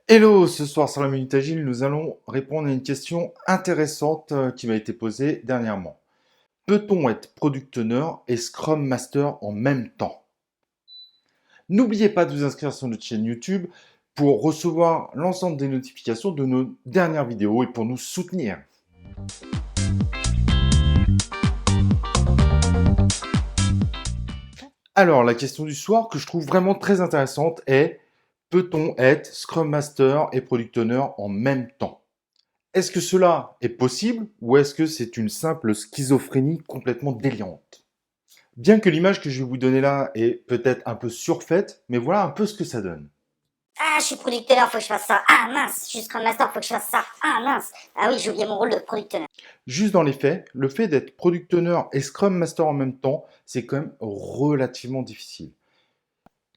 Hello, ce soir sur la Minute Agile, nous allons répondre à une question intéressante qui m'a été posée dernièrement. Peut-on être Product Owner et Scrum Master en même temps? N'oubliez pas de vous inscrire sur notre chaîne YouTube pour recevoir l'ensemble des notifications de nos dernières vidéos et pour nous soutenir. Alors, la question du soir que je trouve vraiment très intéressante est: peut-on être Scrum Master et Product Owner en même temps? Est-ce que cela est possible ou est-ce que c'est une simple schizophrénie complètement délirante? Bien que l'image que je vais vous donner là est peut-être un peu surfaite, mais voilà un peu ce que ça donne. Ah, je suis producteur, faut que je fasse ça. Ah mince, je suis Scrum Master, faut que je fasse ça. Ah mince. Ah oui, j'ai oublié mon rôle de producteur. Juste dans les faits, le fait d'être Product Owner et Scrum Master en même temps, c'est quand même relativement difficile.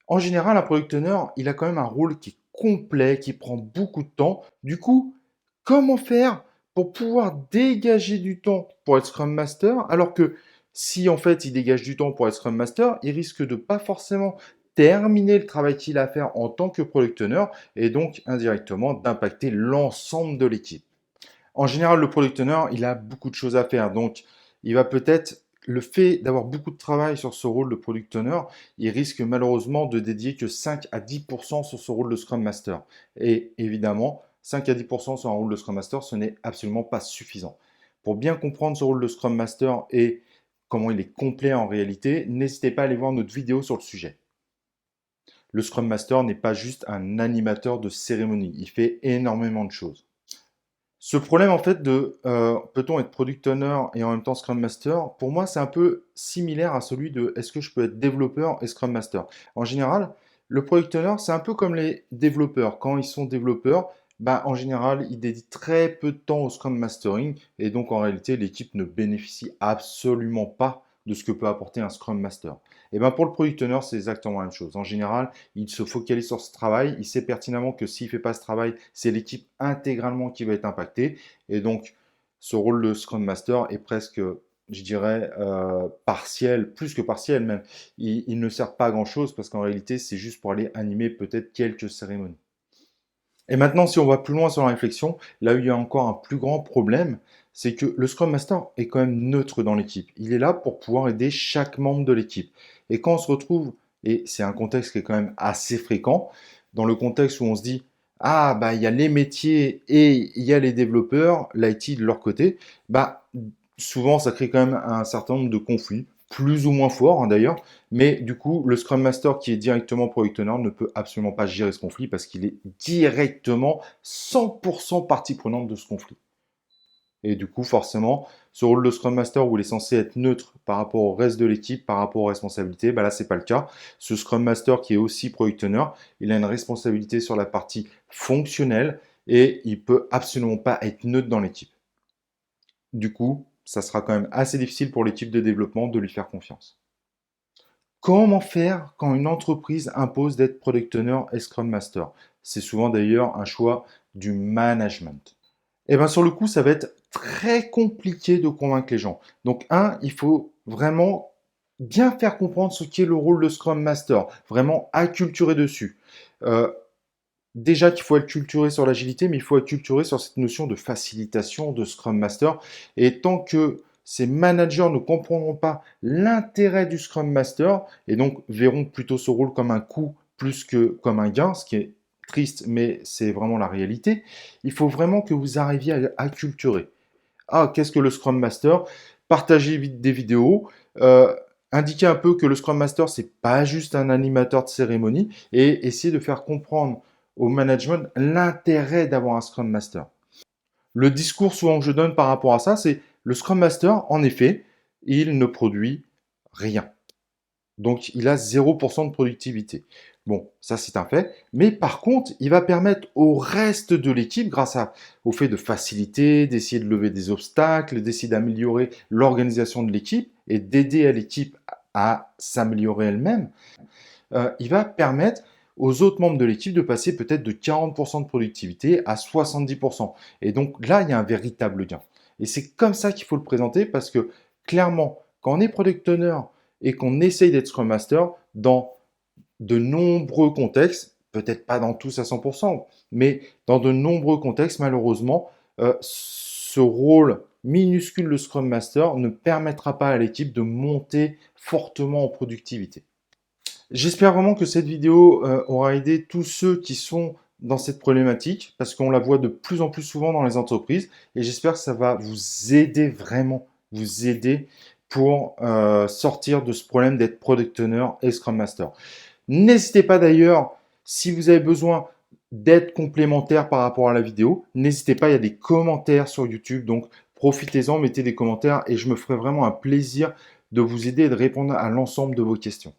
En général, un Product Owner, il a quand même un rôle qui est complet, qui prend beaucoup de temps. Du coup, comment faire pour pouvoir dégager du temps pour être Scrum Master, alors que si en fait il dégage du temps pour être Scrum Master, il risque de pas forcément terminer le travail qu'il a à faire en tant que Product Owner et donc indirectement d'impacter l'ensemble de l'équipe. En général, le Product Owner, il a beaucoup de choses à faire, donc il va peut-être le fait d'avoir beaucoup de travail sur ce rôle de Product Owner, il risque malheureusement de dédier que 5 à 10% sur ce rôle de Scrum Master. Et évidemment, 5 à 10% sur un rôle de Scrum Master, ce n'est absolument pas suffisant. Pour bien comprendre ce rôle de Scrum Master et comment il est complet en réalité, n'hésitez pas à aller voir notre vidéo sur le sujet. Le Scrum Master n'est pas juste un animateur de cérémonie, il fait énormément de choses. Ce problème en fait de peut-on être product owner et en même temps Scrum Master, pour moi c'est un peu similaire à celui de est-ce que je peux être développeur et Scrum Master. En général, le product owner c'est un peu comme les développeurs. Quand ils sont développeurs, bah, en général ils dédient très peu de temps au Scrum Mastering et donc en réalité l'équipe ne bénéficie absolument pas de ce que peut apporter un Scrum Master. Et ben pour le product owner c'est exactement la même chose. En général, il se focalise sur ce travail, il sait pertinemment que s'il ne fait pas ce travail, c'est l'équipe intégralement qui va être impactée. Et donc, ce rôle de Scrum Master est presque, je dirais, partiel, plus que partiel même. Il ne sert pas à grand-chose parce qu'en réalité, c'est juste pour aller animer peut-être quelques cérémonies. Et maintenant, si on va plus loin sur la réflexion, là où il y a encore un plus grand problème, c'est que le Scrum Master est quand même neutre dans l'équipe. Il est là pour pouvoir aider chaque membre de l'équipe. Et quand on se retrouve, et c'est un contexte qui est quand même assez fréquent, dans le contexte où on se dit, ah, bah, il y a les métiers et il y a les développeurs, l'IT de leur côté, bah, souvent, ça crée quand même un certain nombre de conflits, plus ou moins forts hein, d'ailleurs, mais du coup, le Scrum Master qui est directement Product Owner ne peut absolument pas gérer ce conflit parce qu'il est directement 100% partie prenante de ce conflit. Et du coup, forcément, ce rôle de Scrum Master où il est censé être neutre par rapport au reste de l'équipe, par rapport aux responsabilités, bah là, c'est pas le cas. Ce Scrum Master qui est aussi Product Owner, il a une responsabilité sur la partie fonctionnelle et il peut absolument pas être neutre dans l'équipe. Du coup, ça sera quand même assez difficile pour l'équipe de développement de lui faire confiance. Comment faire quand une entreprise impose d'être Product Owner et Scrum Master? C'est souvent d'ailleurs un choix du management. Et bien sur le coup, ça va être très compliqué de convaincre les gens. Donc il faut vraiment bien faire comprendre ce qu'est le rôle de Scrum Master, vraiment acculturer dessus. Euh, Déjà qu'il faut acculturer sur l'agilité, mais il faut acculturer sur cette notion de facilitation de Scrum Master. Et tant que ces managers ne comprendront pas l'intérêt du Scrum Master, et donc verront plutôt ce rôle comme un coût plus que comme un gain, ce qui est triste, mais c'est vraiment la réalité, il faut vraiment que vous arriviez à acculturer. Ah, qu'est-ce que le Scrum Master? Partagez des vidéos, indiquez un peu que le Scrum Master, c'est pas juste un animateur de cérémonie, et essayez de faire comprendre au management l'intérêt d'avoir un Scrum Master. Le discours souvent que je donne par rapport à ça, c'est le Scrum Master, en effet, il ne produit rien. Donc, il a 0% de productivité. Bon, ça c'est un fait. Mais par contre, il va permettre au reste de l'équipe, au fait de faciliter, d'essayer de lever des obstacles, d'essayer d'améliorer l'organisation de l'équipe et d'aider à l'équipe à s'améliorer elle-même, il va permettre aux autres membres de l'équipe de passer peut-être de 40% de productivité à 70%. Et donc là, il y a un véritable gain. Et c'est comme ça qu'il faut le présenter parce que clairement, quand on est product owner et qu'on essaye d'être Scrum Master, dans de nombreux contextes, peut-être pas dans tous à 100%, mais dans de nombreux contextes, malheureusement, ce rôle minuscule de Scrum Master ne permettra pas à l'équipe de monter fortement en productivité. J'espère vraiment que cette vidéo aura aidé tous ceux qui sont dans cette problématique, parce qu'on la voit de plus en plus souvent dans les entreprises, et j'espère que ça va vous aider vraiment, vous aider pour sortir de ce problème d'être Product Owner et Scrum Master. N'hésitez pas d'ailleurs, si vous avez besoin d'aide complémentaire par rapport à la vidéo, n'hésitez pas, il y a des commentaires sur YouTube, donc profitez-en, mettez des commentaires, et je me ferai vraiment un plaisir de vous aider et de répondre à l'ensemble de vos questions.